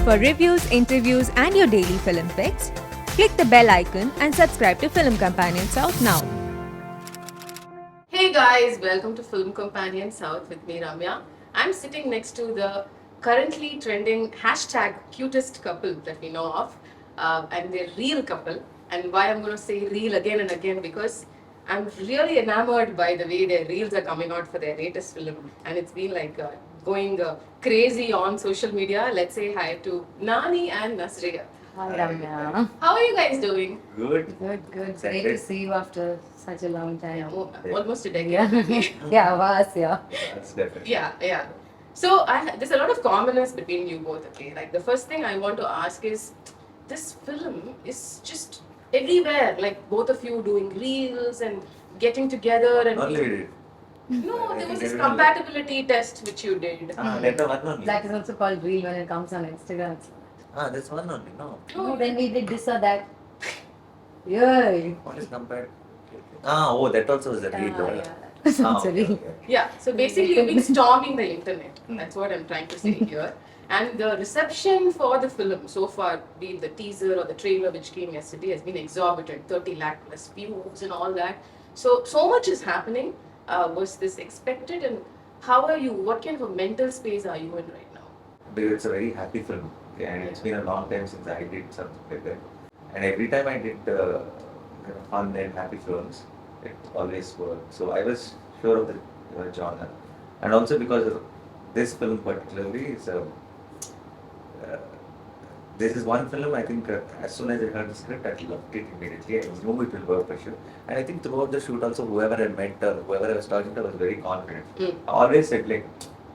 For reviews, interviews, and your daily film picks, click the bell icon and subscribe to Film Companion South now. Hey guys, welcome to Film Companion South with me Ramya. I'm sitting next to the currently trending hashtag cutest couple that we know of, and they're real couple. And why I'm going to say real again and again, because I'm really enamored by the way their reels are coming out for their latest film, and it's been like going crazy on social media. Let's say hi to Nani and Nazriya. Hi Ramya. How are you guys doing? Good. Great to see you after such a long time. Almost a decade. Yeah, was, yeah. That's definitely. Yeah. So there's a lot of commonness between you both. Okay, like the first thing I want to ask is, this film is just everywhere. Like both of you doing reels and getting together and. Only we did. No, there was this compatibility test which you did. That one only. That is also called reel when it comes on Instagram. That's one only. No. No, then we did this or that. Yay! What is compared? That also is a reel. That's a reel. Yeah, so basically you've been storming the internet. That's what I'm trying to say here. And the reception for the film so far, be it the teaser or the trailer which came yesterday, has been exorbitant, 30 lakh plus views and all that. So much is happening. Was this expected, and how are you? What kind of a mental space are you in right now? Because it's a very happy film. Okay, and it's been a long time since I did something like that. And every time I did fun and happy films, it always worked. So I was sure of the genre. And also because of this film particularly, is this is one film I think as soon as I heard the script, I loved it immediately. I knew it will work for sure. And I think throughout the shoot also, whoever I met or whoever I was talking to was very confident. I always said like,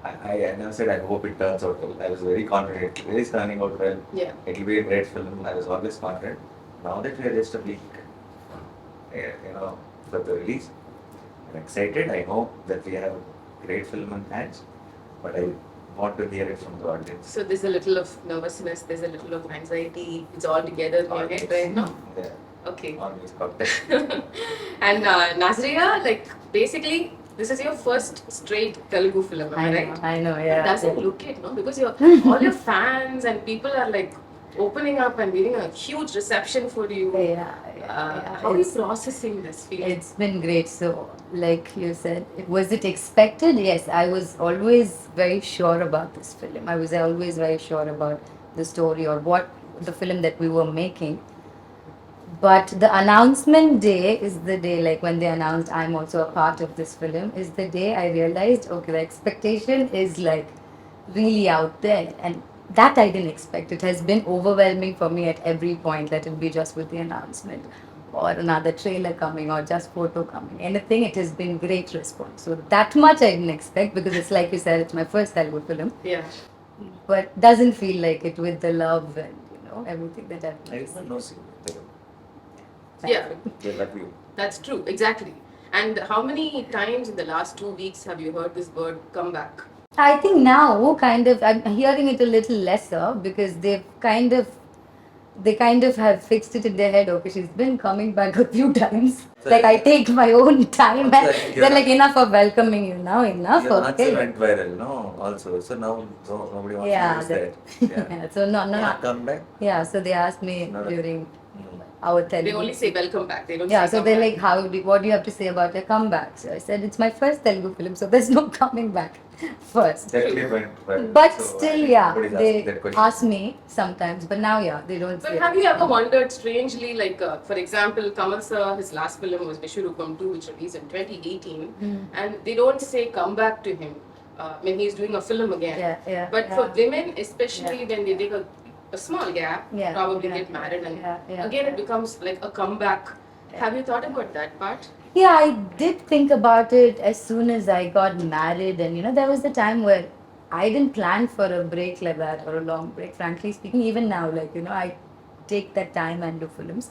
I never said I hope it turns out well. I was very confident. It is turning out well. Yeah. It will be a great film. I was always confident. Now that we are just a week, for the release, I'm excited. I know that we have a great film in hands, but I want to hear it from the audience. So there's a little of nervousness, there's a little of anxiety. It's all together in your head right now. Yeah. Okay. Always cocktail. And Nazriya, like basically, this is your first straight Telugu film, am I right? I know, It yeah. doesn't look it, no? Because all your fans and people are like opening up and giving a huge reception for you. How are you processing this feeling? It's been great. So, like you said, was it expected? Yes, I was always very sure about this film. I was always very sure about the story or what the film that we were making. But the announcement day is the day, like when they announced I'm also a part of this film, is the day I realized, okay, the expectation is like really out there. And that I didn't expect. It has been overwhelming for me at every point, let it be just with the announcement or another trailer coming or just photo coming. Anything, it has been great response. So that much I didn't expect, because it's like you said, it's my first Telugu film. Yeah. But doesn't feel like it with the love and everything that I've I did not know you. Yeah, They love you. that's true, exactly. And how many times in the last 2 weeks have you heard this word come back? I think now I'm hearing it a little lesser, because they kind of have fixed it in their head. Okay, she's been coming back a few times. So like I take my own time, Also, and they're like, enough of welcoming you now, enough. Your answer Okay. went viral, no? Also, so now nobody wants Yeah, to use that. Yeah. Yeah, so no. Come back. Yeah, so they asked me No. during our They Telugu. only say welcome back. They don't Yeah, say so come they're back. like, what do you have to say about your comeback? So I said, it's my first Telugu film, so there's no coming back first. That clip went viral. But So, still, nobody's asking they that question. ask me sometimes, but now, they don't But say have you ever wondered strangely, like for example, Kamal sir, his last film was Vishurupam 2, which released in 2018, and they don't say come back to him when he's doing a film again. Yeah, But yeah. for women, especially when they take a small gap, Yeah, probably yeah, get married, and yeah. again it becomes like a comeback. Have you thought about that part? Yeah, I did think about it as soon as I got married, and there was a time where I didn't plan for a break like that, or a long break, frankly speaking. Even now, I take that time and do films.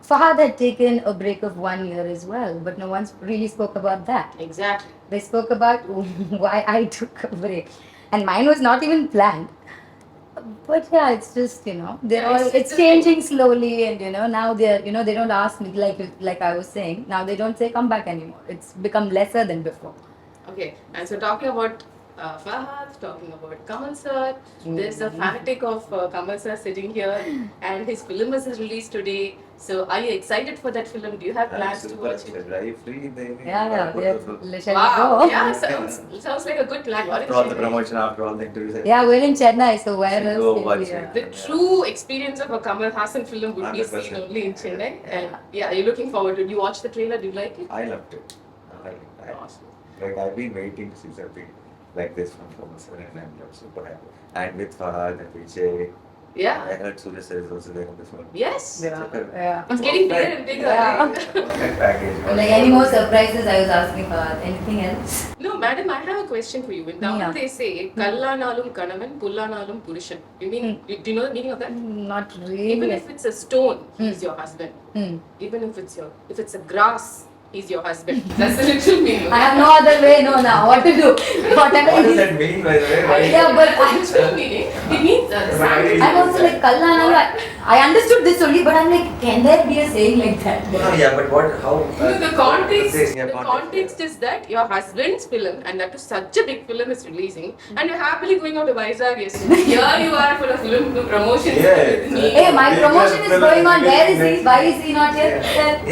Fahad had taken a break of 1 year as well, but no one really spoke about that. Exactly. They spoke about why I took a break, and mine was not even planned. But yeah, it's just they're all it's changing slowly, and now they're they don't ask me like I was saying. Now they don't say come back anymore. It's become lesser than before. Okay, and so talking about Fahad, talking about Kamal sir. There's a fanatic of Kamal sir sitting here, and his film was released today. So, are you excited for that film? Do you have plans to watch it? Are you free in the evening? Yeah, shall Wow, we go? yeah, sounds like a good plan. What After all the promotion, after all the interviews, Yeah, we're in Chennai, so where Should else go can watch we? it. The true experience of a Kamal Hassan film would be seen 100%. only in Chennai. And yeah, are you looking forward to it? You watch the trailer? Do you like it? I loved it. Like I've been waiting to see something like this from Thomas and I'm super happy. And with Fahad and Vijay, Yeah. I heard Surya sir is also there in this one. Yes. Yeah. It's getting bigger and bigger. Yeah. right? Perfect package. Like any more surprises I was asking for anything else? No, madam, I have a question for you. In Tamil, Yeah. they say, Kallanalum Kanavan, Pullanalum Purushan. You mean, do you know the meaning of that? Not really. Even if it's a stone, he's your husband. Hmm. Even if it's a grass, he's your husband. That's the literal meaning. I have no other way, no, now what to do? Whatever What it does is. that mean, by the way? Why- Yeah, but That's the literal meaning. It means the sand. I'm also like Kallanalu. I understood this only, but I'm like, can there be a saying like that? Yeah, but what, how? No, the context, Yeah, the context is that your husband's film, and that is such a big film is releasing, and you're happily going out to Vizag. Yes, here you are for a film promotion Yeah, with me. Hey, my promotion is going on. Where is he? Why is he not here?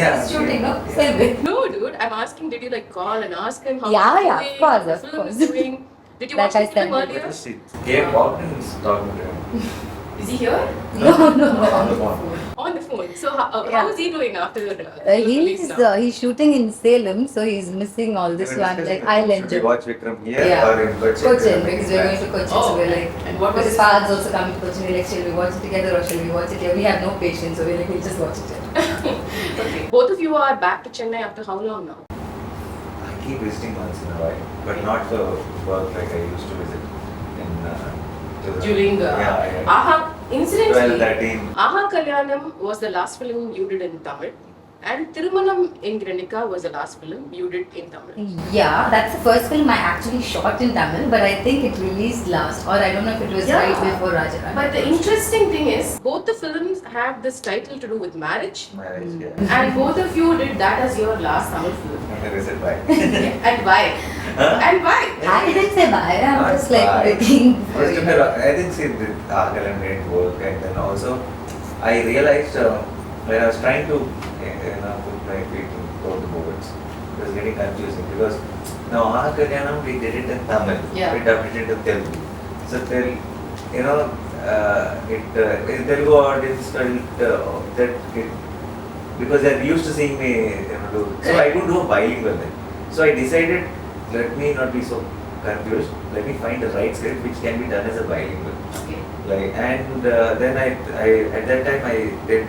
Yeah. He's shooting, no? Same way. No, dude, I'm asking, did you like call and ask him how Yeah, he's yeah, of doing, course, how the of film is course. doing? Did you Like watch I the film said. earlier? She came walked and was talking to him Is he here? No. on the phone. On the phone. So how Yeah. is he doing after the release now? He's shooting in Salem, so he's missing all this We were one. Like, discussing, I'll should we enjoy. watch Vikram here Yeah. or in Cochin? Cochin, because we're going to Cochin, so Oh, we're like, and what was because his- Fahad's also coming to Cochin, we're like, shall we watch it together or shall we watch it here? We have no patience, so we're like, we'll just watch it here. Okay. Both of you are back to Chennai after how long now? I keep visiting once in a while, but not for work like I used to visit in During yeah, Aha, 12, incidentally, 13. Aha Kalyanam was the last film you did in Tamil, and Tirumanam Engiranika was the last film you did in Tamil. Yeah, that's the first film I actually shot in Tamil, but I think it released last, or I don't know if it was Yeah. right before Rajaram. But the interesting thing is, both the films have this title to do with marriage, Marriage, yeah. and both of you did that as your last Tamil film. I visit why? And why? And why? I didn't say bye, I'm Not just like bye. waiting for First you. of all, I think see the Akalam didn't work, and then also I realized when I was trying to put my feet in both the boards, it was getting confusing because now Akalam we did it in Tamil, Yeah. we dubbed it into Telugu. So in Telugu audience felt that it, because they're used to seeing me do, so I don't do a bilingual then. So I decided, let me not be so confused, let me find the right script which can be done as a bilingual. Okay. Like, and then I at that time I did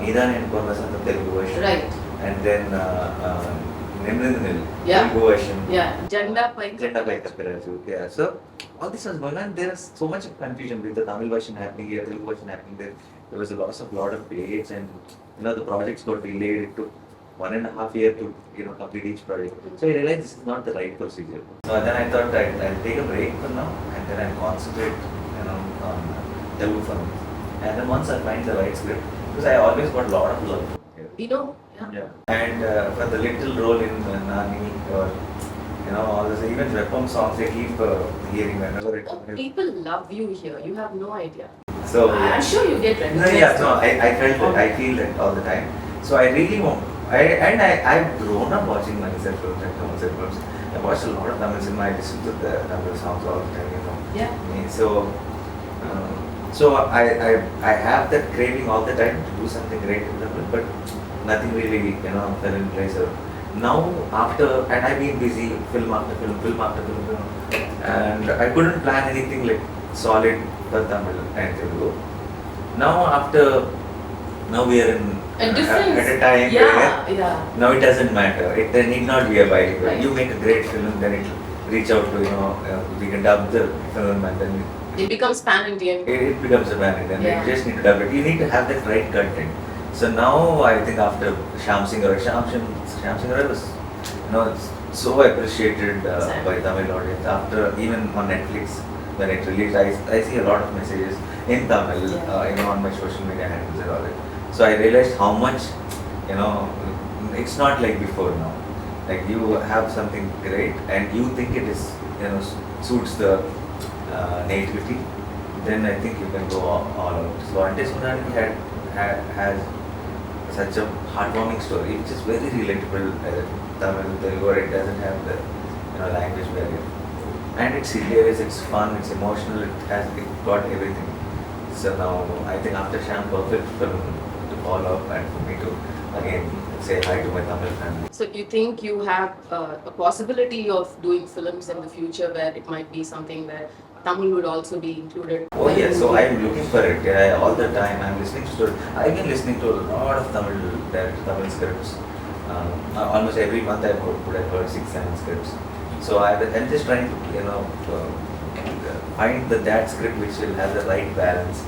Nidan and Kormasan, the Telugu version. Right. And then Nimrinil, Yeah. Telugu version. Yeah. Janda Paika. Jenda by Kaspiraju. Yeah. So all this was going on. There is so much of confusion with the Tamil version happening here, Telugu version happening there. There was a loss of lot of dates, and the projects got delayed. It took 1.5 years to complete each project. So I realized this is not the right procedure. So then I thought I'll take a break for now, and then I'll concentrate on Telugu for me. And then once I find the right script, because I always got a lot of love here. You know? Yeah. Yeah. And for the little role in Nani or all this, even Repam songs I keep hearing whenever it Oh, comes. people love you here. You have no idea. So I'm sure you get no, recognized. yeah, no, I felt that, I feel that all the time. So I really want, I've grown up watching Manisar films and Tamil films. I watched a lot of Tamil cinema. I listen to the Tamil songs all the time. Yeah. So I have that craving all the time to do something great in Tamil, but nothing really fell in place. Now after, and I've been busy film after film after film, and I couldn't plan anything like solid for Tamil and Telugu. Now we are in A difference. at a time Yeah, where yeah. now it doesn't matter. There need not be a bilingual. Right. You make a great film, then it reach out to we can dub the film, and then It becomes pan-Indian. it becomes a band, and then Yeah. you just need to dub it. You need to have that right content. So now I think after Shyam Singh Rai was so appreciated by Tamil audience. After even on Netflix when it released, I see a lot of messages in Tamil, Yeah. on my social media handles and all that. So I realized how much, it's not like before now. Like you have something great and you think it is suits the nativity, then I think you can go all out. So Ante Sundaraniki has such a heartwarming story, which is very relatable as a Tamil, Telugu, or it doesn't have the language barrier. And it's hilarious, it's fun, it's emotional, it got everything. So now I think after Sham, perfect film to follow up and for me to again say hi to my Tamil family. So you think you have a possibility of doing films in the future where it might be something where Tamil would also be included? Oh yes, so I'm looking for it. All the time I'm listening to. I've been listening to a lot of Tamil scripts. Almost every month I would have heard 6-7 scripts. So I'm just trying to find that script which will have the right balance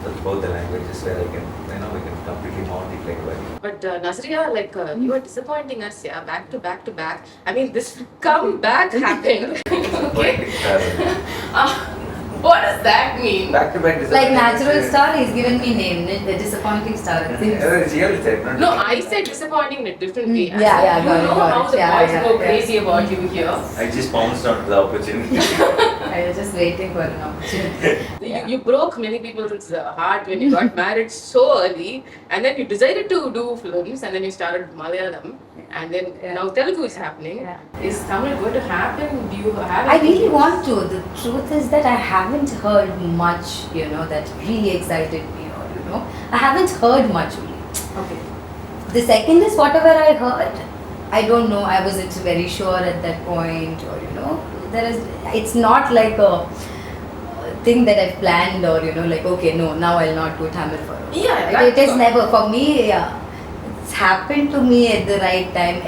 with both the languages, where I can we can completely multiply it. But Nazriya, like you are disappointing us, yeah, back to back to back. I mean, this comeback happened. Okay. What does that mean? Back to back. Like natural star, he's given me name, the disappointing star. I think. No, I said disappointing in a different way. Yeah, yeah, You know how the boys go crazy about you here. I just bounced onto the opportunity. I was just waiting for an opportunity. You broke many people's heart when you got married so early, and then you decided to do films, and then you started Malayalam, and then now Telugu is happening. Yeah. Is Tamil going to happen? Do you have? I really want to. The truth is that I haven't heard much, that really excited me, or I haven't heard much really. Okay. The second is whatever I heard. I don't know. I wasn't very sure at that point, or it's not like a thing that I've planned, or like okay, no, now I'll not do Tamil for. Yeah, it is never for me. Yeah. It's happened to me at the right time.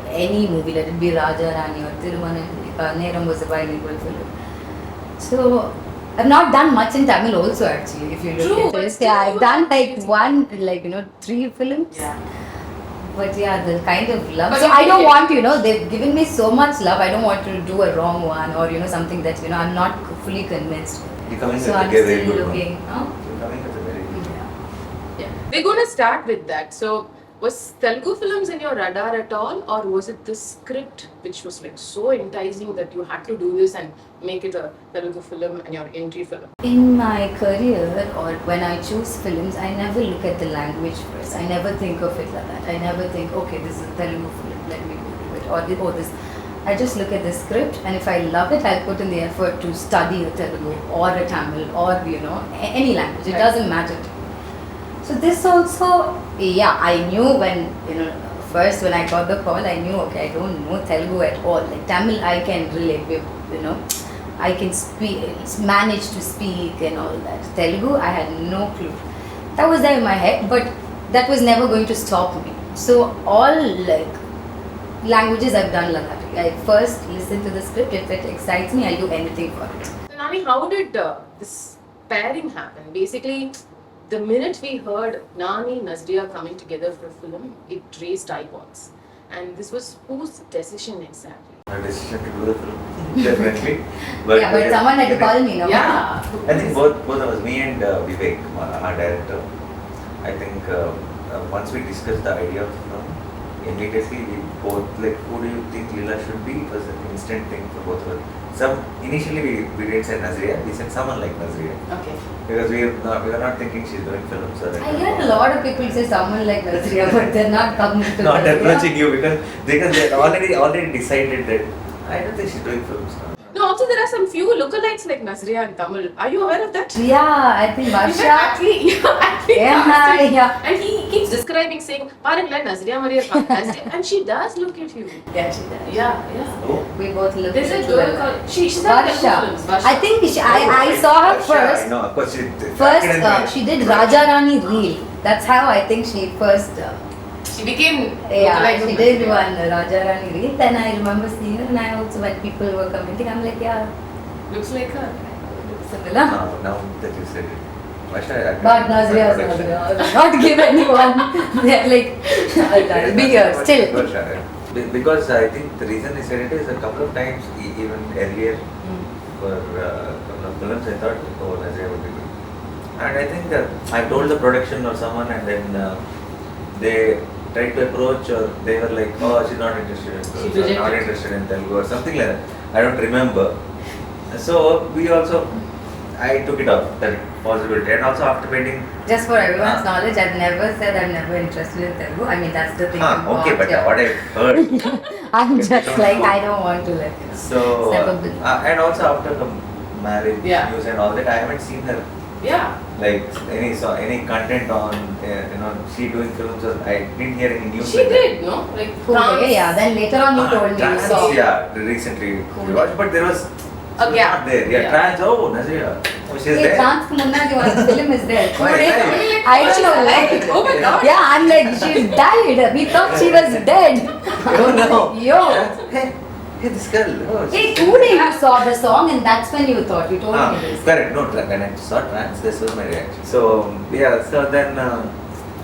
Any movie, let it be Raja Rani or Thiruvananthapuram, Neram was a bilingual film. So I've not done much in Tamil also actually. If you look at it, yeah, I've done like 3 films. Yeah. But yeah, the kind of love. But So I don't want they've given me so much love. I don't want to do a wrong one, or something that I'm not fully convinced. Becoming So I'm a very still good looking. one. Becoming a very good one. Yeah. We're going to start with that. So, was Telugu films in your radar at all, or was it the script which was like so enticing that you had to do this and make it a Telugu film and your entry film? In my career, or when I choose films, I never look at the language first. I never think of it like that. I never think, okay, this is a Telugu film, let me go do it, or this. I just look at the script, and if I love it, I'll put in the effort to study a Telugu or a Tamil or any language. It doesn't matter to me. So this also, yeah, I knew when first when I got the call, I knew okay, I don't know Telugu at all. Like Tamil, I can relate with, I can speak, manage to speak and all that. Telugu, I had no clue. That was there in my head, but that was never going to stop me. So all languages I've done like that. I first listen to the script. If it excites me, I'll do anything for it. So, Nani, how did this pairing happen? Basically, the minute we heard Nani Nazriya coming together for a film, it raised eyeballs. And this was whose decision exactly? My decision to do the film, definitely. But Someone had to call me, no? Yeah. I think both of us, me and Vivek, our director, I think once we discussed the idea of the film, immediately we both who do you think Leela should be? It was an instant thing for both of us. Initially we didn't say Nazriya, we said someone like Nazriya. Okay. Because we were not thinking she's doing films. I hear a lot of people say someone like Nazriya, but they're not coming to not Nazriya. approaching you because they already decided that I don't think she's doing films now. No, also there are some few lookalikes like Nazriya in Tamil. Are you aware of that? Yeah, I think In fact, Varsha. actually, Yeah. And he keeps describing, saying, "Parangla, Nazriya Maria, and she does look at you." Yeah, she does. Yeah. Oh. We both look There's at a each girl other. called she's not Varsha. films. Varsha. I think I saw her Varsha, first. I know, of course She did Raja Rani Reel. That's how I think she first. She became Yeah, lookalike she of did Nazriya. one Raja Rani Reel. Then I remember seeing her, and I also when people were commenting, I'm like, yeah, Looks like her. looks similar. Now that you said it. Varsha, But Nazriya is Nazriya. Not give anyone. They're like, I'll be here still. Varsha, because I think the reason I said it is a couple of times, even earlier for a couple of films, I thought, oh, Nazriya would be good. And I think I told the production or someone, and then they tried to approach, or they were like, oh, she's not interested in films, or not interested in Telugu, or something like that. I don't remember. So we also, I took it up, that possibility. And also after wedding. Just for everyone's knowledge, I've never said I'm never interested in Telugu. I mean, that's the thing. Okay, but what I heard. I'm just like, I don't want to like. So, and also after the marriage news and all that, I haven't seen her. Yeah. Like any content on, she doing films. I didn't hear any news. She did, no? Like, Yeah. Then later on, you told me. Trans, yeah, recently we watched, but there was a gap. Not there. Yeah, trans. Oh, Nazriya. Oh, she's there. Trans Munna, one film is there. I don't know. Like, oh my god. Yeah, I'm like, she's died. We thought she was dead. Oh no. Yo. Hey, this girl. Oh, Hey, 2 days you saw the song and that's when you thought. You told me this. Correct. No, when I saw trans, this was my reaction. So yeah. So then,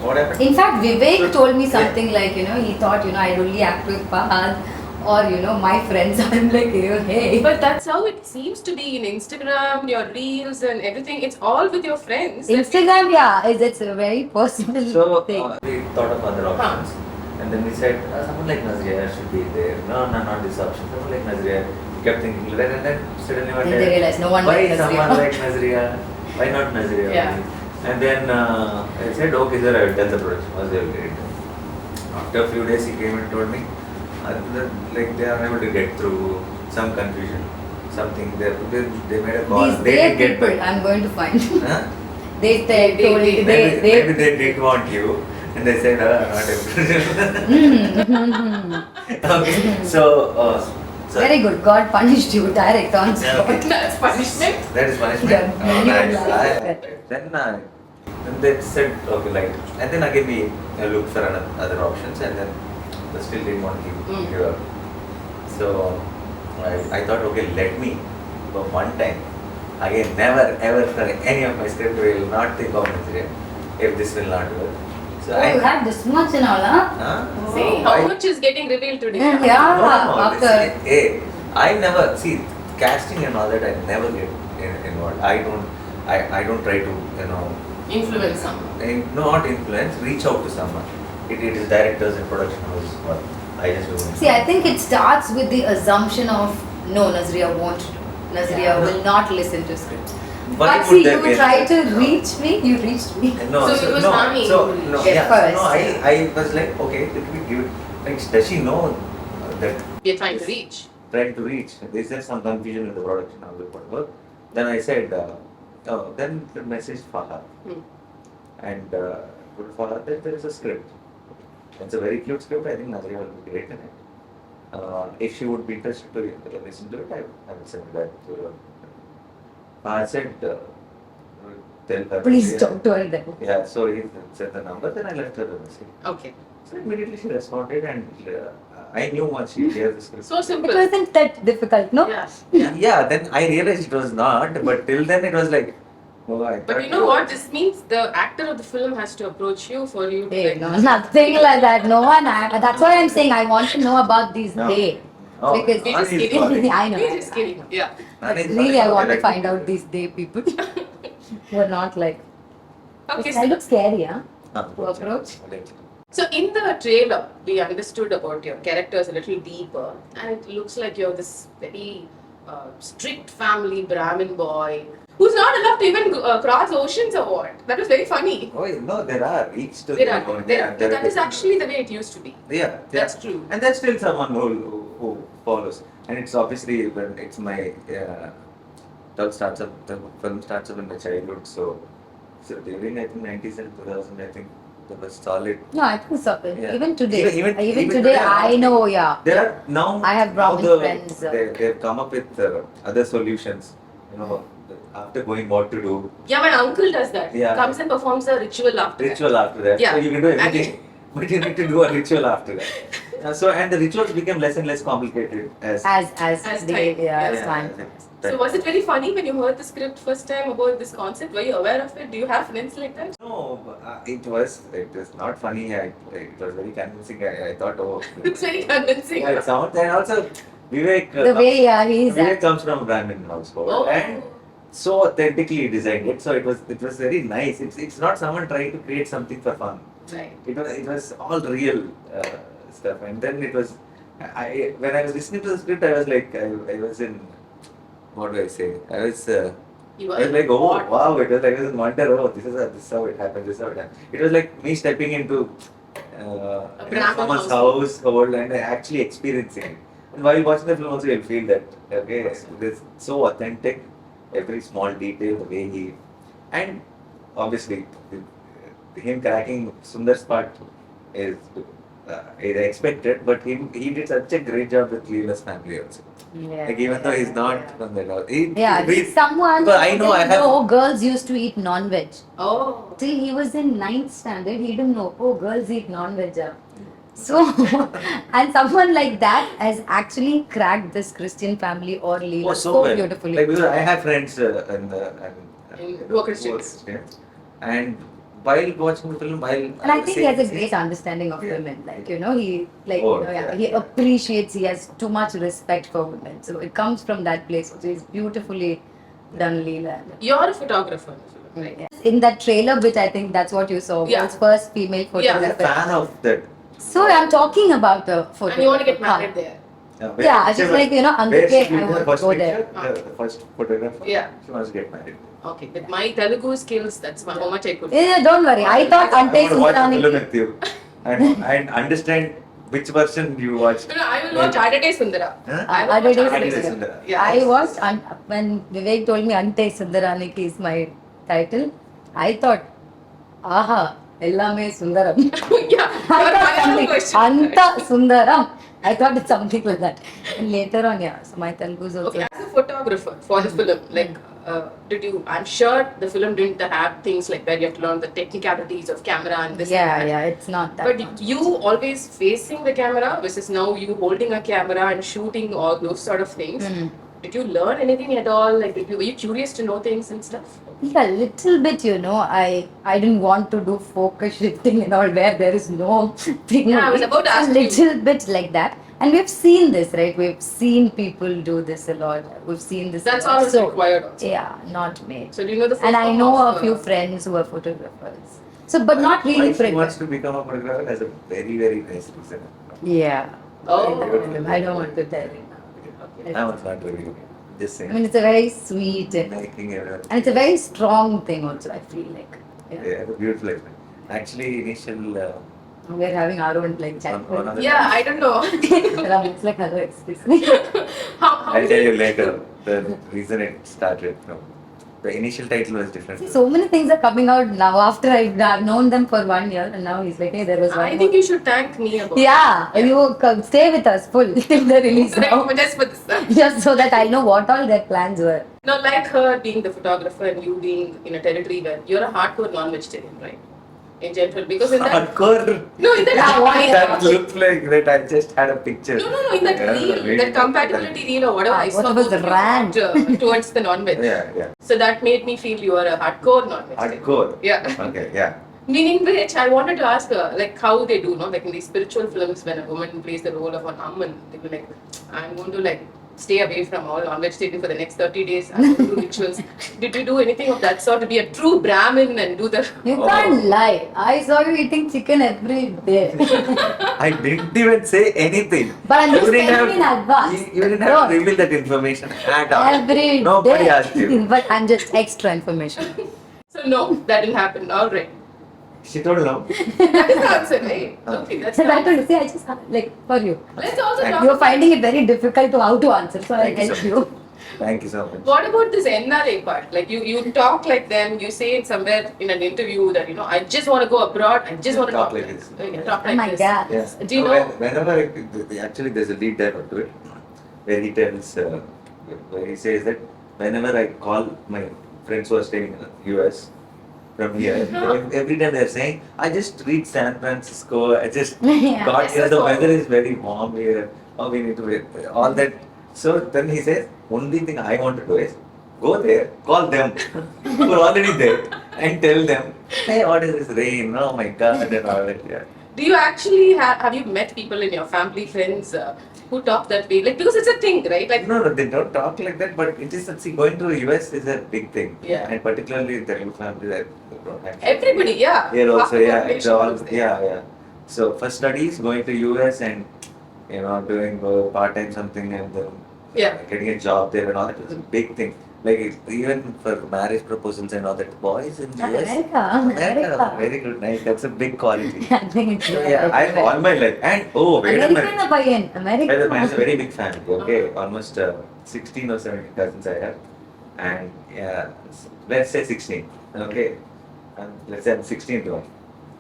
what happened? In fact, Vivek told me something like, he thought, I'd only act with Fahad or, my friends. I'm like, hey. But that's how it seems to be in Instagram, your reels and everything. It's all with your friends. Instagram, yeah, it's a very personal thing. We thought of other options. And then we said, someone like Nazriya should be there. No, not this option. Someone like Nazriya. We kept thinking that, and then suddenly one Then day, they realized no one why like someone Nazriya? like Nazriya? Why not Nazriya? Yeah. only? And then I said, okay, sir, I will tell the production. Nazriya will get it. After a few days, he came and told me, like they are unable to get through, some confusion, something. They made a call. These They didn't get people, back. I'm going to find. Huh? They told me, Maybe they didn't want you. And they said, not everyone. Okay, so Very good. God punished you direct on spot. Okay. That's punishment. That is punishment. Yeah. Nice. Then they said, okay, like, and then again we looked for other options, and then they still didn't want to give up. So I thought, okay, let me, for one time, again, never ever for any of my script will not think of Nazriya if this will not work. So You had this much and all, huh? Huh? See, how much is getting revealed today? Yeah, No, after. hey, I never see casting and all that. I never get involved. I don't try to Influence someone. not influence. Reach out to someone. It is directors and production houses. What I just do. See, I think it starts with the assumption of no, Nazriya won't do. Nazriya will not listen to scripts. But see, you tried to reach me, you reached me. No, So it was Nani who get first. No, I was like, okay, let me give it. Like, does she know that We are trying to reach. trying to reach? Is there some confusion in the production of the work? Then I said, then the message Fahad. And Fahad, there is a script. It's a very cute script. I think Nazriya will be great in it. If she would be interested to listen to it, I will send that to her. I said, tell her. Please talk to her then. Yeah, so he said the number, then I left her the message. Okay. So immediately she responded, and I knew once she hears the script. So simple. It wasn't that difficult, no? Yeah. Yeah, then I realized it was not, but till then it was like, oh, I But thought you know what? This means the actor of the film has to approach you for you to Hey, like, no, nothing like that. No one. That's why I'm saying I want to know about these No. day. Oh, Because We're just Nani is kidding. sorry. I know. We're just kidding. Yeah. Nani is Really, sorry. I want Okay, to find out these day people who are not like. Okay. I look scary, huh? To approach. So in the trailer, we understood about your characters a little deeper, and it looks like you're this very strict family Brahmin boy who's not allowed to even cross oceans or what. That was very funny. Oh, no, there are. Each to There their are. own. There, Yeah, there that are is actually the way it used to be. Yeah, That's true. And that's still someone who follows. And it's obviously when it's my the film starts up in my childhood. So during I think 90s and 2000, I think there was solid. No, I think so. Yeah. Even today. Even today, today, I know, yeah. There are now. I have now Brahmin friends. They've come up with other solutions. After going what to do. Yeah, my uncle does that. Yeah. Comes and performs a ritual after Ritual after that. Yeah. So you can do everything, but you need to do a ritual after that. And the rituals became less and less complicated as As As the time. as Yeah. time. So was it very funny when you heard the script first time about this concept? Were you aware of it? Do you have friends like that? No, it was not funny. It was very convincing. I thought, oh, It's very convincing. yeah, it sounds. And also, Vivek. The way he's Vivek comes from Brahmin household, Oh. and so authentically designed it. So it was very nice. It's not someone trying to create something for fun. Right. It was all real stuff, and then it was When I was listening to the script, I was like, I was in, what do I say? You I was are like, oh what? wow, it was like, I was in wonder, oh, this is how it happened, this is how it happened. It was like me stepping into Brahmin someone's house. household and actually experiencing it. And while watching the film also you'll feel that, okay, this so authentic, every small detail, the way he, and obviously him cracking Sundar's part is expected, but he did such a great job with Leela's family also. Yeah, Like even though he's not yeah. from that house, Yeah, he's someone But I who know I didn't have. know girls used to eat non-veg. Oh. Till he was in 9th standard, he didn't know, oh, girls eat non-veg. So, and someone like that has actually cracked this Christian family or Leela Oh, so well. beautifully. Like because I have friends Who are Christians. Christians, and while watching the film, And I think he has a great understanding of women. Like, you know, he like Oh, you know, yeah, he yeah. appreciates, he has too much respect for women. So it comes from that place. So it's beautifully done, Leela. You're a photographer, right? Yes. In that trailer bit, I think that's what you saw. Yeah. World's first female I'm a photographer. fan of that. So I'm talking about the photo. And you want to get married there. Yeah, I just like, you know, where Andukhe, she I did want the to first go picture, there. the first photographer. Yeah. She wants to get married. Okay, with my Telugu skills, that's how much I could. Yeah, don't worry. I thought I Ante want to watch the film Sundaraniki. with you and understand which version you watched. No, I will watch Ante Sundara. Huh? I will Ante watch Sundara. Ante Sundara. Yeah. I watched when Vivek told me Ante Sundaraniki is my title. I thought, aha, ellame sundaram. Yeah. I Your thought final something, question. Anta Sundaram. I thought it's something like that. And later on, yeah, so my Telugu is also. Okay, as a photographer for the film, like, did you? I'm sure the film didn't have things like where you have to learn the technicalities of camera and this. Yeah, and that. yeah, it's not that. But much. you always facing the camera versus now you holding a camera and shooting all those sort of things. Did you learn anything at all? Like, were you curious to know things and stuff? Yeah, little bit, you know. I didn't want to do focus shifting and all where there is no thing. Yeah, I was about to A ask you. little bit like that. And we've seen this, right? We've seen people do this a lot. We've seen this. That's a lot. all was So, required also. yeah, not me. So do you know the full And I form know of, a few friends who are photographers. So, but not really Why she wants friends. to become a photographer has a very, very nice reason. Yeah. Oh. I don't want to tell you now. I was not reviewing. Just I saying. mean, it's a very sweet Making everyone. and it's a very strong thing also, I feel like. Yeah. Yeah, a beautiful experience. Actually, initial. We're having our own like chat. One of the- Yeah, I don't know. Ram, it's like, hello, excuse me. how I'll tell you later the reason it started. No, the initial title was different. See, so many things are coming out now after I've known them for 1 year, and now he's like, hey, there was one I more. think you should thank me about Yeah, you come stay with us full till the release Right, now. but just for this. Just so that I know what all their plans were. Now, like her being the photographer and you being in a territory where you're a hardcore non-vegetarian, right? In general, because in that Hardcore. no, in that That looked like that. I just had a picture. no, in that Yeah, reel, really. that compatibility reel or whatever I What saw was both of the you rant? towards the non-veg. Yeah. So that made me feel you are a hardcore non-vegetarian. Hardcore. Yeah. Okay. Yeah. Meaning which I wanted to ask her, like how they do, no? Like in these spiritual films, when a woman plays the role of an Amman, they be like, I'm going to like stay away from all non-vegetarian for the next 30 days. I'm going to do rituals. Did you do anything of that sort to be a true Brahmin and do the? You Oh. can't lie. I saw you eating chicken every day. I didn't even say anything. But I'm just You didn't telling in advance. You didn't have Don't. to reveal that information at all. Every Nobody day. asked you. But I'm just extra information. So no, that didn't happen. All right. She told no. That is the answer, right? Okay, that's So I nice. told you, see, I just like for you. Let's also Thank talk You're about finding it very difficult to how to answer, so I'll Thank you help so you. much. Thank you so much. what about this NRA part? Like you talk like them, you say it somewhere in an interview that I just want to go abroad, I just want to Talk talk like this. Talk Oh like my this. god. Yes. Do you No, know- Whenever actually there's a lead dialogue to it, where he tells, where he says that whenever I call my friends who are staying in the US from here, every time they're saying, I just reached San Francisco, I just Yeah. got here, the SSO. weather is very warm here, oh, we need to wait, all that. So then he says, only thing I want to do is go there, call them who are already there and tell them, hey, what is this rain? Oh my god, and all that. Yeah. Do you actually have you met people in your family, friends who talk that way? Like because it's a thing, right? Like No, they don't talk like that, but it is, see, going to the US is a big thing. Yeah. And particularly the Telugu family that don't have. everybody, yeah. Here Half also, the yeah, it's population all, goes there. yeah. So for studies, going to US and doing part-time something and then Yeah. getting a job there and all that was a big thing. Like even for marriage proposals and all that, boys in US, America. very good, nice. That's a big quality. I think it's So yeah, I've all my life. And wait a American minute. Bayan, Well, American. I'm a very big fan. Okay, almost 16 or 17 cousins I have, and yeah, let's say 16. Okay, and let's say I'm 16th one.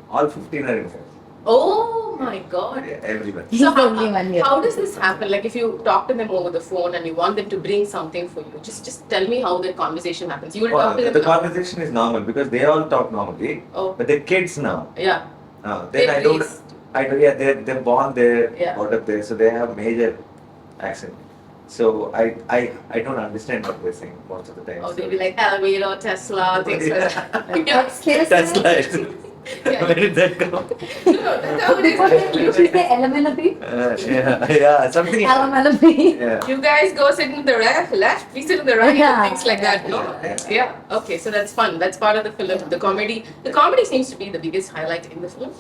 All 15 are in France. Oh my God. Yeah, everyone. He's So only 1 year. how does this happen? Like if you talk to them over the phone and you want them to bring something for you, just tell me how that conversation happens. You will talk to them The now. conversation is normal because they all talk normally, Oh. but they're kids now. Yeah. Then They're I don't. raised. Yeah, they're born there, Yeah. brought up there, so they have major accent. So I don't understand what they're saying most of the time. Oh, they'll be like elevator, Tesla, things like that. Yeah. What's this? That's like, Yeah. where did that come? No, that's how it is. Before that, did you say LMNP? Yeah, something. LMNP. Yeah. You guys go sit in the left, we sit in the right, Yeah. and things like that. No, yeah. Okay, so that's fun. That's part of the film. The comedy. The comedy seems to be the biggest highlight in the film.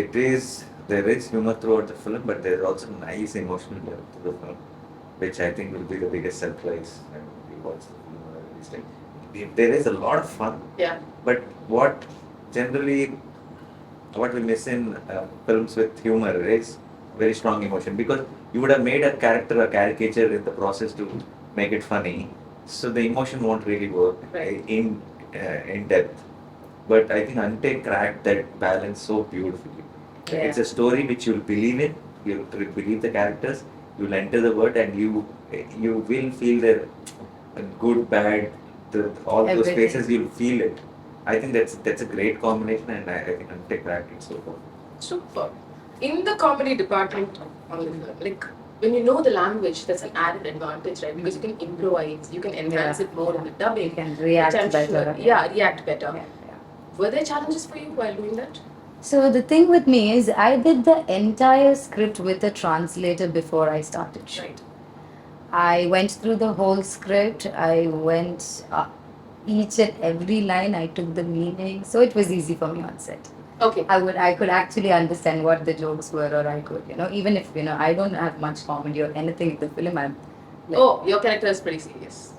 It is. There is humor throughout the film, but there is also nice emotional depth to the film, which I think will be the biggest surprise when we watch the film or release time. There is a lot of fun, Yeah. but what we miss in films with humor is very strong emotion, because you would have made a character a caricature in the process to make it funny, so the emotion won't really work Right. in depth. But I think Ante cracked that balance so beautifully. Yeah. It's a story which you'll believe in. You'll believe the characters. You'll enter the world, and you will feel the good, bad, all those Everything. faces. You'll feel it. I think that's a great combination, and I think Ante cracked it so well. Super. In the comedy department on the film, like when you know the language, that's an added advantage, right? Because you can improvise, you can enhance Yeah. it more in the dubbing. You can react which I'm better. Sure, yeah, react better. Yeah, yeah. Were there challenges for you while doing that? So the thing with me is I did the entire script with a translator before I started shoot. Right. I went through the whole script. I went each and every line. I took the meaning, so it was easy for me on set. Okay. I could actually understand what the jokes were, or I could, even if I don't have much comedy or anything in the film. I'm like, Oh, your character is pretty serious.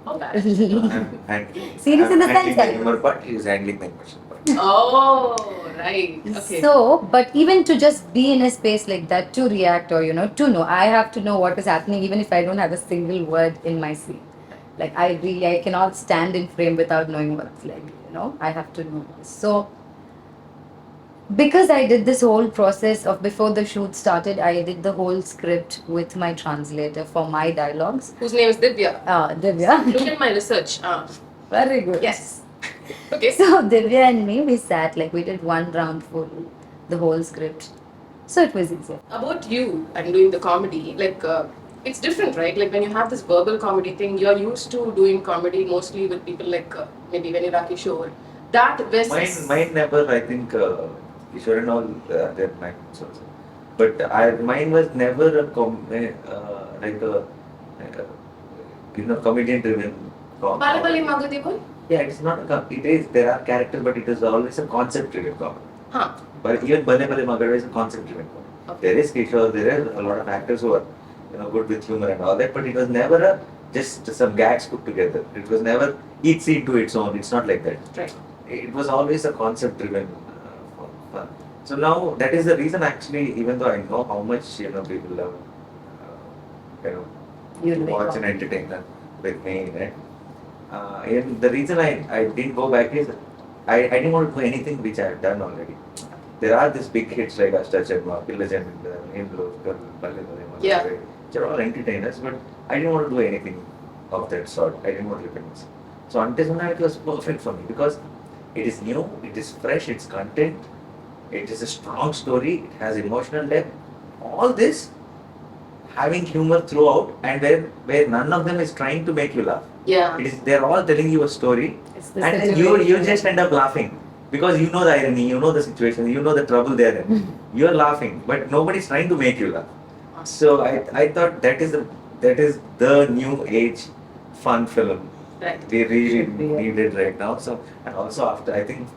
Oh, bad. Serious in the sense handling the that- humor part. He's handling the emotion part. Oh, right. Okay. So, but even to just be in a space like that, to react or to know, I have to know what is happening, even if I don't have a single word in my scene. Like I cannot stand in frame without knowing what's like. I have to know this. So, because I did this whole process of before the shoot started, I did the whole script with my translator for my dialogues. Whose name is Divya? Divya. Look at my research. Very good. Yes. Okay. So Divya and me, we sat we did one round full, the whole script. So it was easy. About you and doing the comedy, it's different, right? Like when you have this verbal comedy thing, you're used to doing comedy mostly with people like maybe Venira Kishore. That versus Mine never. I think Kishore and all their minds also. But mine was never a comedian driven. Balabali Magadevul? Yeah, it's not it is, there are characters, but it is always a concept driven comedy. Huh. But even Bale Bale Magada is a concept driven comedy. Okay. There is Kishore, there are a lot of actors who are good with humor and all that, but it was never just some gags put together. It was never each scene to its own. It's not like that. Right. It was always a concept driven fun. So now that is the reason actually, even though I know how much people love You to like watch and comedy. entertain them with me, right? And the reason I didn't go back is I didn't want to do anything which I have done already. There are these big hits like Ashtarcharma, Pillajan, Yeah. which are all entertainers, but I didn't want to do anything of that sort. I didn't want to repeat myself. So Ante Sundaraniki was perfect for me because it is new, it is fresh, it's content, it is a strong story, it has emotional depth. All this having humor throughout, and where none of them is trying to make you laugh. Yeah. They're all telling you a story, It's the and then situation. you just end up laughing because you know the irony, you know the situation, you know the trouble they're in. You're laughing, but nobody's trying to make you laugh. So I thought that is the new age fun film Right. we really Should be, yeah. needed right now. So, and also after I think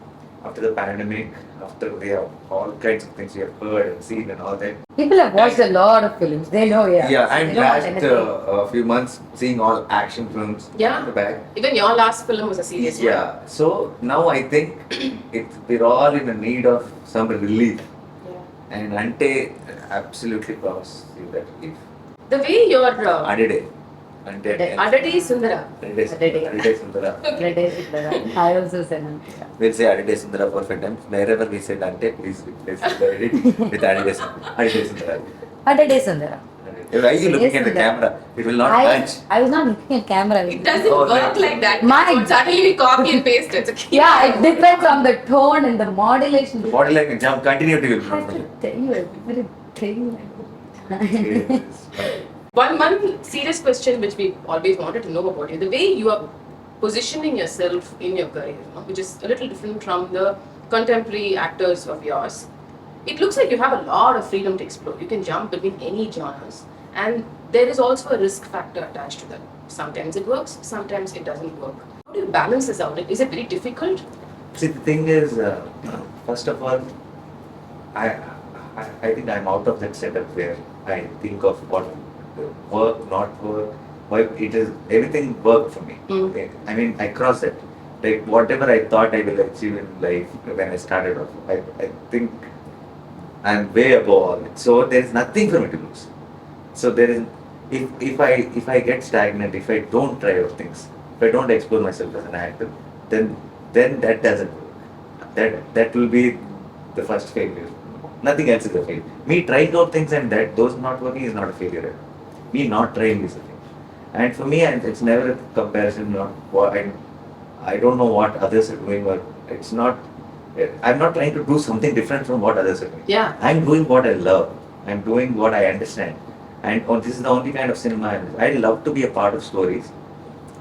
after the pandemic, after we have all kinds of things we have heard and seen and all that. People have watched a lot of films. They know, yeah. Yeah, They and don't want last anything. a few months seeing all action films Yeah. on the back. Even your last film was a serious one. Yeah, so now I think we're all in a need of some relief, Yeah. and Ante absolutely provides you that relief. The way your Adide. Ante. Adade Sundara. Adide. Adide. Adide Sundara. I also said Ante. We'll say Adide Sundara perfect times. Wherever we said Ante, please replace the edit with Adide Sundara. Adade Sundara. Why are you looking at the Sundara. camera? It will not match. I was not looking at camera. It doesn't Oh, work right. like that. My- Suddenly we copy and paste it. It's a Yeah, it depends on the tone and the modulation. The body language, jump, continue to I have to tell you everything. One serious question which we always wanted to know about you, the way you are positioning yourself in your career, which is a little different from the contemporary actors of yours. It looks like you have a lot of freedom to explore. You can jump between any genres, and there is also a risk factor attached to that. Sometimes it works, sometimes it doesn't work. How do you balance this out? Is it very difficult? See, the thing is, first of all, I think I'm out of that setup where I think of what work, not work, why it is, everything worked for me. Mm. I mean, I crossed it. Like, whatever I thought I will achieve in life when I started off, I think I'm way above all it. So there is nothing for me to lose. So there is, if I get stagnant, if I don't try out things, if I don't explore myself as an actor, then that doesn't work. That will be the first failure. Nothing else is a failure. Me trying out things and those not working is not a failure. Me not trying is a thing. And for me, it's never a comparison. Not what I don't know what others are doing, or it's not. I'm not trying to do something different from what others are doing. Yeah. I'm doing what I love. I'm doing what I understand. And this is the only kind of cinema I love to be a part of stories.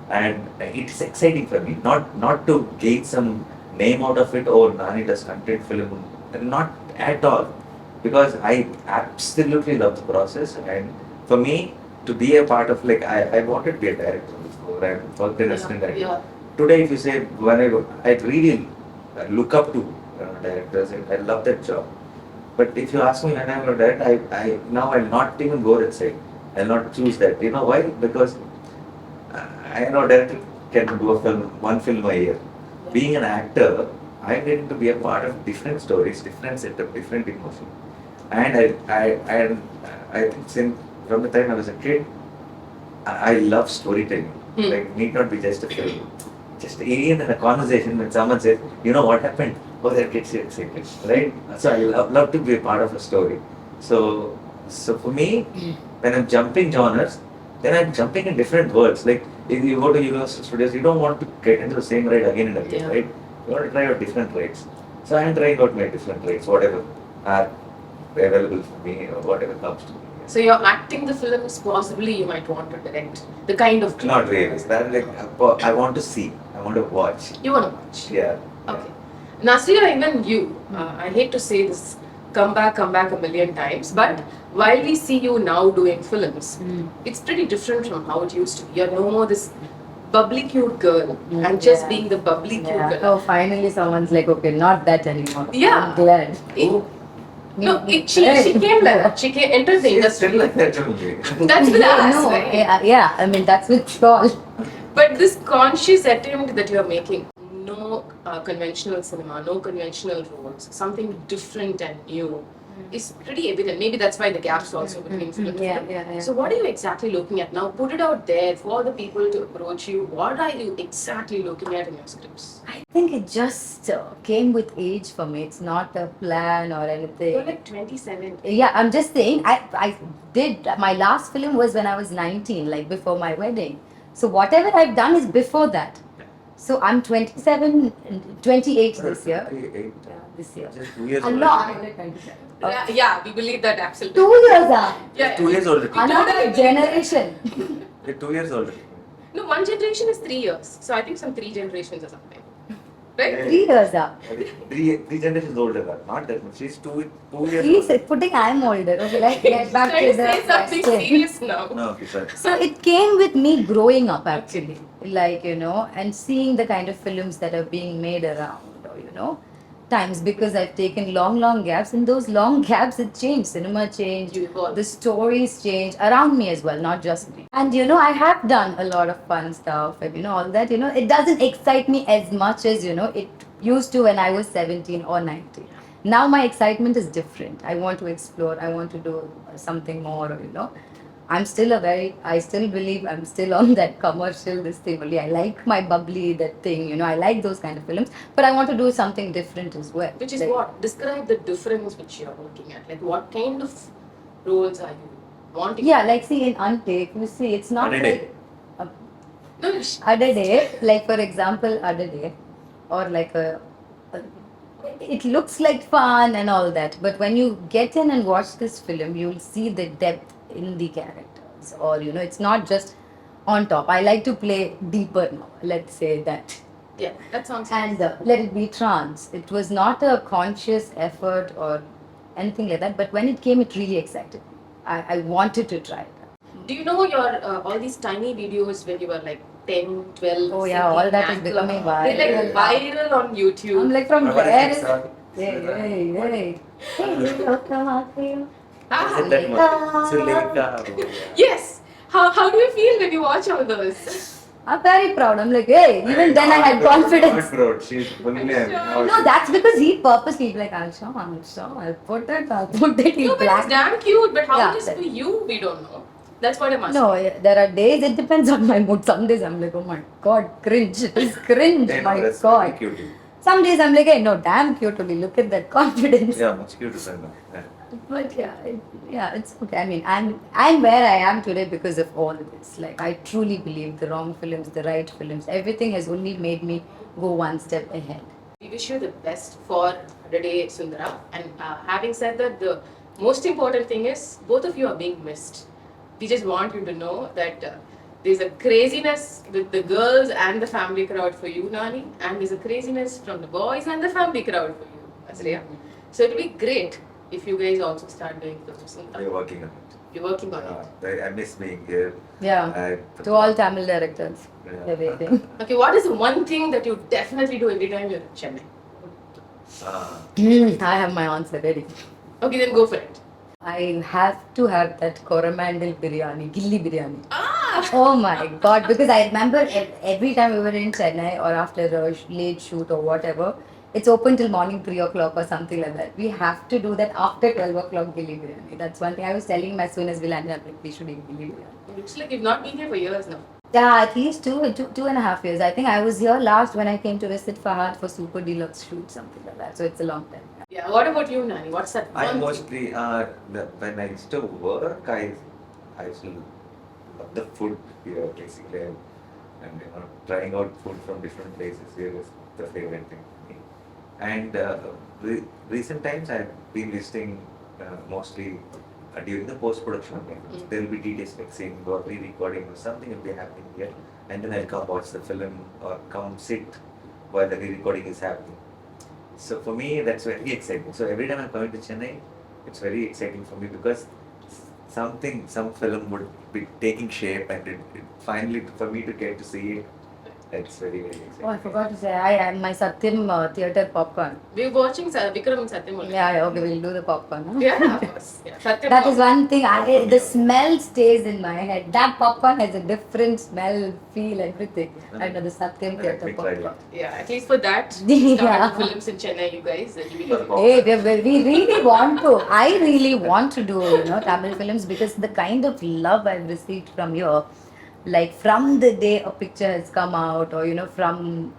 And it's exciting for me. Not to gain some name out of it, or Nani does content film. Not at all. Because I absolutely love the process. And for me, to be a part of, like, I wanted to be a director before. I worked in assistant director. Yeah. Today, if you say, when I really look up to directors, and I love that job. But if you ask me when I'm going to direct, I'll not even go that side. I'll not choose that. You know why? Because I know director can do one film a year. Being an actor, I'm getting to be a part of different stories, different setup, different emotion. And I think since from the time I was a kid, I love storytelling. Hmm. Like, need not be just a film. Just even in a conversation when someone says, you know what happened? Oh, that gets you excited, right? So I love to be a part of a story. So for me, when I'm jumping genres, then I'm jumping in different worlds. Like, if you go to Universal Studios, you don't want to get into the same ride again and again, Yeah. right? You want to try out different rides. So I'm trying out my different rides, whatever are available for me or whatever comes to me. So you're acting the films possibly you might want to direct. The kind of Not really. That, like, I want to see. I want to watch. you want to watch. Yeah. Okay. Nazriya, even you, I hate to say this, come back a million times, but while we see you now doing films, it's pretty different from how it used to be. You're no more this bubbly cute girl and just Yeah. being the bubbly cute Yeah. girl. Oh, finally someone's like, okay, not that anymore. Yeah. I'm glad. No, she came like that. She entered the She's still industry. like that to me. That's with us, No, right? yeah, I mean, that's with Troll. But this conscious attempt that you're making, no conventional cinema, no conventional roles, something different and new, is pretty evident. Maybe that's why the gaps also between film to Yeah, film. yeah, yeah. So what are you exactly looking at now? Put it out there for the people to approach you. What are you exactly looking at in your scripts? I think it just came with age for me. It's not a plan or anything. You're like 27. Yeah, I'm just saying, I did, my last film was when I was 19, like before my wedding. So whatever I've done is before that. So I'm 27, 28 this year. Yeah, this year. Just 2 years A older. lot. Yeah, we believe that absolutely. 2 years are. Yeah, 2 years older. Another generation. They're 2 years older. No, one generation is 3 years. So I think some 3 generations or something. Right? 3 years are. Three generations older. Not that much. She's 2 years He's older. putting I'm older. Okay, let's get back Trying to the say something question. serious now. No, okay, sorry. So it came with me growing up actually, like, you know, and seeing the kind of films that are being made around, or, you know, times because I've taken long gaps. In those long gaps, it changed. Cinema changed. You evolved. The stories changed around me as well, not just me. And I have done a lot of fun stuff and all that. It doesn't excite me as much as it used to when I was 17 or 19. Now my excitement is different. I want to explore. I want to do something more. I still believe I'm still on that commercial, this thing only. I like my bubbly, that thing, I like those kind of films, but I want to do something different as well. Which is Like, what? Describe the difference which you're working at. Like, what kind of roles are you wanting? Yeah, like see in Ante, if you see, it's not Adade. like No, Adade, like for example, Adade, or like it looks like fun and all that, but when you get in and watch this film, you'll see the depth in the characters, or it's not just on top. I like to play deeper now, let's say that. yeah, that sounds And let it be trans. It was not a conscious effort or anything like that, but when it came, it really excited me. I wanted to try it. Do you know your all these tiny videos when you were like 10, 12? Oh yeah, all that is singing becoming They're viral. like viral on YouTube. I'm like, from What is where it, is... sir? Hey. Hey, welcome out here. Ah, Is it that much? Suleka. yes. How do you feel when you watch all those? I'm very proud. I'm like, hey, even then I had confidence. She's fully No, that's because he purposely like, I'll show, I'll put it, he'll No, but it's black. damn cute. But how Yeah, it is that- for you, we don't know. That's what I'm asking. No, there are days, it depends on my mood. Some days I'm like, oh my god, cringe. It is cringe, my That's god. very cute. Some days I'm like, hey, no, damn cute only. Look at that confidence. Yeah, much cuter than that. Yeah. But yeah, it's okay. I mean, I'm where I am today because of all this. Like, I truly believe the wrong films, the right films, everything has only made me go one step ahead. We wish you the best for the day, Sundara. And having said that, the most important thing is both of you are being missed. We just want you to know that there's a craziness with the girls and the family crowd for you, Nani, and there's a craziness from the boys and the family crowd for you, Nazriya. So it'll be great if you guys also start doing films. We're working on it. You're working on it. I miss being here. Yeah, to all Tamil directors, Yeah. everything. Okay, what is the one thing that you definitely do every time you're in Chennai? I have my answer ready. Okay, then go for it. I have to have that Coromandel biryani, gilli biryani. Oh my god, because I remember every time we were in Chennai or after a late shoot or whatever, it's open till morning 3 o'clock or something like that. We have to do that after 12 o'clock gilli biryani. That's one thing I was telling him as soon as we landed. I'm like, we should eat gilli biryani. Looks like you've not been here for years now. Yeah, at least two and a half years. I think I was here last when I came to visit Fahad for Super Deluxe shoot, something like that. So it's a long time. Yeah, what about you, Nani? What's that I one thing? mostly, when I used to work, I used to love the food here basically, and trying out food from different places here is the favorite thing for me. And recent times I've been visiting mostly during the post-production. There will be details like saying or re-recording or something will be happening here, and then I'll come watch the film or come sit while the re-recording is happening. So for me, that's very exciting. So every time I'm coming to Chennai, it's very exciting for me because some film would be taking shape, and it finally for me to get to see it, it's very, very exciting. Oh, I forgot to say, I had my Satyam theatre popcorn. We're watching Vikram and Satyam only. Yeah, okay, we'll do the popcorn. Huh? Yeah, of course. Yeah. Satyam That is Pop. one thing. The smell stays in my head. That popcorn has a different smell, feel, everything. I know the Satyam Let theatre me try popcorn. it. Yeah, at least for that, Yeah. start films in Chennai, you guys. That you will- Hey, we really want to. I really want to do, Tamil films because the kind of love I've received from here, like from the day a picture has come out, or from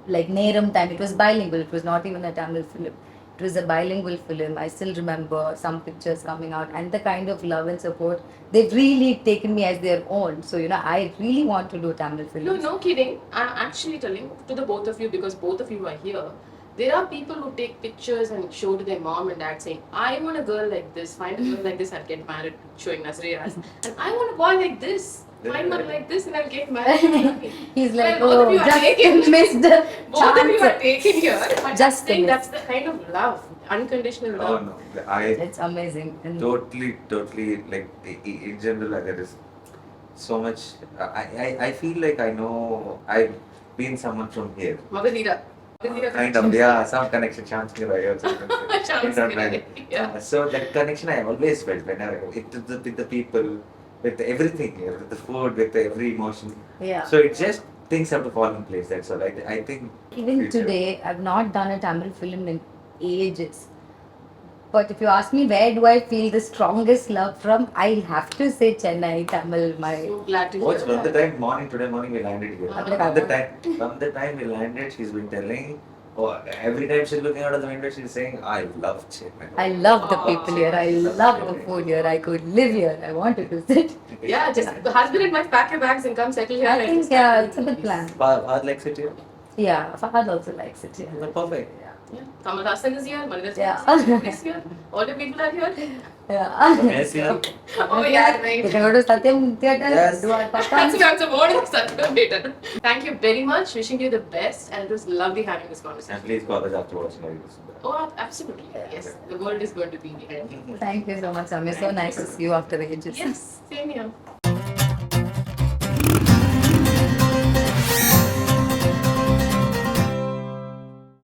like Neram time, it was bilingual. It was not even a Tamil film. It was a bilingual film. I still remember some pictures coming out, and the kind of love and support they've really taken me as their own. So I really want to do Tamil films. No, no kidding. I'm actually telling to the both of you because both of you are here. There are people who take pictures and show to their mom and dad saying, I want a girl like this, find a girl like this, I'll get married, showing Nazriya. And I want a boy like this, find one like this, and I'll get married. He's like, Well, both of oh, you are just taken. missed the Both of you are chance. taken here. But Just I think a that's the kind of love, unconditional Oh love. no, I It's amazing. And totally like in general there is so much. I feel like I know I've been someone from here. Magadira. Kind of, yeah, some connection, chance ki rahi also. Chance ki rahi, yeah. So that connection I always felt whenever with the people, with everything, with the food, with every emotion. Yeah. So it just things have to fall in place. That's all. I think. Even future- today, I've not done a Tamil film in ages. But if you ask me where do I feel the strongest love from, I have to say Chennai, Tamil, my. So glad to Oh, hear from the that. time today morning we landed here. I'm like, From the time we landed, she's been telling. Oh, every time she's looking out of the window, she's saying, "I love Chennai." I love the people here. I love the food here. I could live here. I wanted to sit. Yeah, just the husband and wife pack your bags and come settle here. I and think just- yeah, it's a good plan. Fahad likes it here. Yeah, Fahad also likes it here. Well, perfect. Yeah. Kamal Hassan is here, Nani Nazriya Yeah. Nazim is here. All the people are here. Yeah. Yes, yeah. Oh yeah, right. You can go to Satyam Theatre. Yes. Do our That's podcast. a morning Saturday later. Thank you very much. Wishing you the best, and it was lovely having this And conversation. please call us after watching our videos. Oh, absolutely. Yes, the world is going to be behind. Thank you so much, Ramya. So nice to see you after ages. Yes, same here.